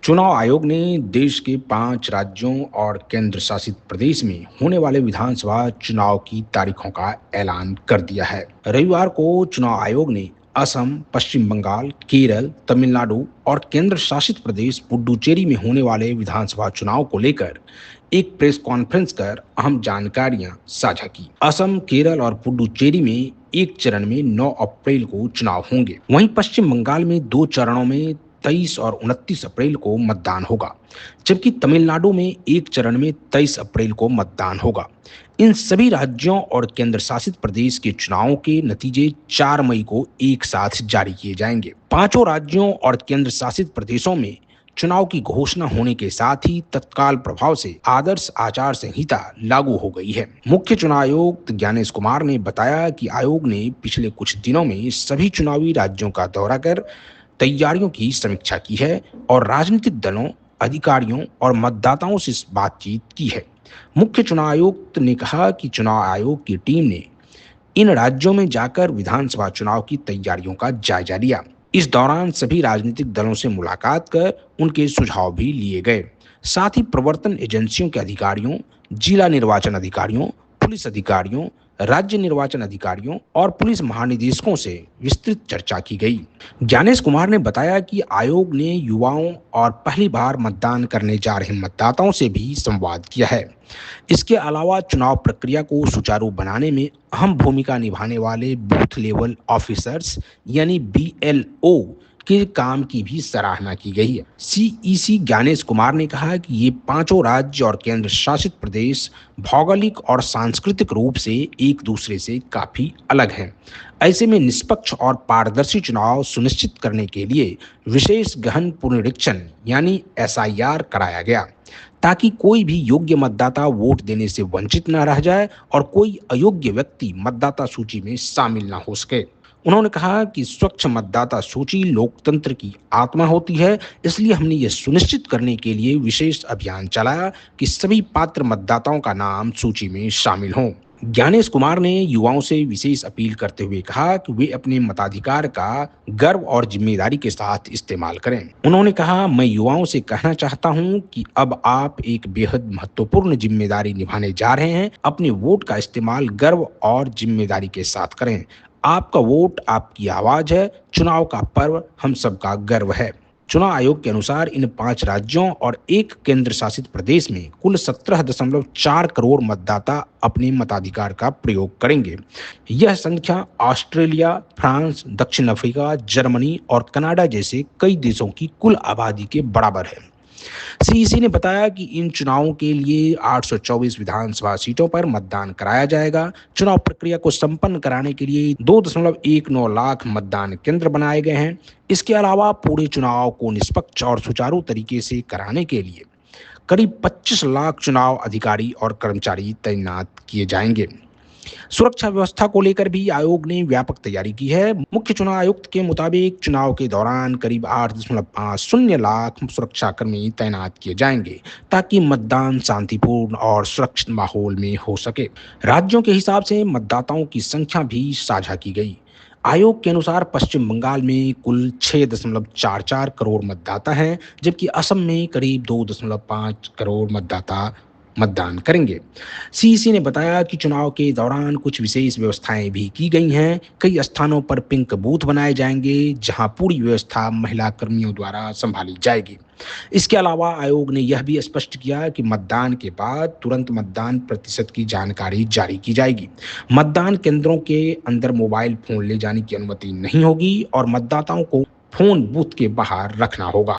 चुनाव आयोग ने देश के 5 राज्यों और केंद्र शासित प्रदेश में होने वाले विधानसभा चुनाव की तारीखों का ऐलान कर दिया है। रविवार को चुनाव आयोग ने असम, पश्चिम बंगाल, केरल, तमिलनाडु और केंद्र शासित प्रदेश पुडुचेरी में होने वाले विधानसभा चुनाव को लेकर एक प्रेस कॉन्फ्रेंस कर अहम जानकारियां साझा की। असम, केरल और पुडुचेरी में एक चरण में 9 अप्रैल को चुनाव होंगे। वहीं पश्चिम बंगाल में 2 चरणों में 23 और 29 अप्रैल को मतदान होगा, जबकि तमिलनाडु में एक चरण में 23 अप्रैल को मतदान होगा। इन सभी राज्यों और केंद्र शासित प्रदेश के चुनावों के नतीजे 4 मई को एक साथ जारी किए जाएंगे। पांचों राज्यों और केंद्र शासित प्रदेशों में चुनाव की घोषणा होने के साथ ही तत्काल प्रभाव से आदर्श आचार संहिता लागू हो गई है। मुख्य चुनाव आयुक्त ज्ञानेश कुमार ने बताया कि आयोग ने पिछले कुछ दिनों में सभी चुनावी राज्यों का दौरा कर तैयारियों की समीक्षा की है और राजनीतिक दलों, अधिकारियों और मतदाताओं से बातचीत की है। मुख्य चुनाव आयुक्त ने कहा कि चुनाव आयोग की टीम ने इन राज्यों में जाकर विधानसभा चुनाव की तैयारियों का जायजा लिया। इस दौरान सभी राजनीतिक दलों से मुलाकात कर उनके सुझाव भी लिए गए। साथ ही प्रवर्तन एजेंसियों के अधिकारियों, जिला निर्वाचन अधिकारियों, पुलिस अधिकारियों, राज्य निर्वाचन अधिकारियों और पुलिस महानिदेशकों से विस्तृत चर्चा की गई। ज्ञानेश कुमार ने बताया कि आयोग ने युवाओं और पहली बार मतदान करने जा रहे मतदाताओं से भी संवाद किया है। इसके अलावा चुनाव प्रक्रिया को सुचारू बनाने में अहम भूमिका निभाने वाले बूथ लेवल ऑफिसर्स यानी BLO के काम की भी सराहना की गई है। CEC ज्ञानेश कुमार ने कहा कि ये पांचों राज्य और केंद्र शासित प्रदेश भौगोलिक और सांस्कृतिक रूप से एक दूसरे से काफी अलग हैं। ऐसे में निष्पक्ष और पारदर्शी चुनाव सुनिश्चित करने के लिए विशेष गहन पुनरीक्षण यानी SIR कराया गया, ताकि कोई भी योग्य मतदाता वोट देने से वंचित न रह जाए और कोई अयोग्य व्यक्ति मतदाता सूची में शामिल न हो सके। उन्होंने कहा कि स्वच्छ मतदाता सूची लोकतंत्र की आत्मा होती है, इसलिए हमने यह सुनिश्चित करने के लिए विशेष अभियान चलाया कि सभी पात्र मतदाताओं का नाम सूची में शामिल हों। ज्ञानेश कुमार ने युवाओं से विशेष अपील करते हुए कहा कि वे अपने मताधिकार का गर्व और जिम्मेदारी के साथ इस्तेमाल करें। उन्होंने कहा, मैं युवाओं से कहना चाहता हूं कि अब आप एक बेहद महत्वपूर्ण जिम्मेदारी निभाने जा रहे हैं। अपने वोट का इस्तेमाल गर्व और जिम्मेदारी के साथ करें। आपका वोट आपकी आवाज है। चुनाव का पर्व हम सबका गर्व है। चुनाव आयोग के अनुसार इन 5 राज्यों और एक केंद्र शासित प्रदेश में कुल 17.4 करोड़ मतदाता अपने मताधिकार का प्रयोग करेंगे। यह संख्या ऑस्ट्रेलिया, फ्रांस, दक्षिण अफ्रीका, जर्मनी और कनाडा जैसे कई देशों की कुल आबादी के बराबर है। CEC ने बताया कि इन चुनावों के लिए 824 विधानसभा सीटों पर मतदान कराया जाएगा। चुनाव प्रक्रिया को संपन्न कराने के लिए 2.19 लाख मतदान केंद्र बनाए गए हैं। इसके अलावा पूरे चुनाव को निष्पक्ष और सुचारू तरीके से कराने के लिए करीब 25 लाख चुनाव अधिकारी और कर्मचारी तैनात किए जाएंगे। सुरक्षा व्यवस्था को लेकर भी आयोग ने व्यापक तैयारी की है। मुख्य चुनाव आयुक्त के मुताबिक चुनाव के दौरान करीब 8.50 लाख सुरक्षाकर्मी तैनात किए जाएंगे, ताकि मतदान शांतिपूर्ण और सुरक्षित माहौल में हो सके। राज्यों के हिसाब से मतदाताओं की संख्या भी साझा की गई। आयोग के अनुसार पश्चिम बंगाल में कुल 6.44 करोड़ मतदाता हैं, जबकि असम में करीब 2.5 करोड़ मतदाता मतदान करेंगे। CEC ने बताया कि चुनाव के दौरान कुछ विशेष व्यवस्थाएं भी की गई हैं। कई स्थानों पर पिंक बूथ बनाए जाएंगे, जहां पूरी व्यवस्था महिला कर्मियों द्वारा संभाली जाएगी। इसके अलावा आयोग ने यह भी स्पष्ट किया कि मतदान के बाद तुरंत मतदान प्रतिशत की जानकारी जारी की जाएगी। मतदान केंद्रों के अंदर मोबाइल फोन ले जाने की अनुमति नहीं होगी और मतदाताओं को फोन बूथ के बाहर रखना होगा।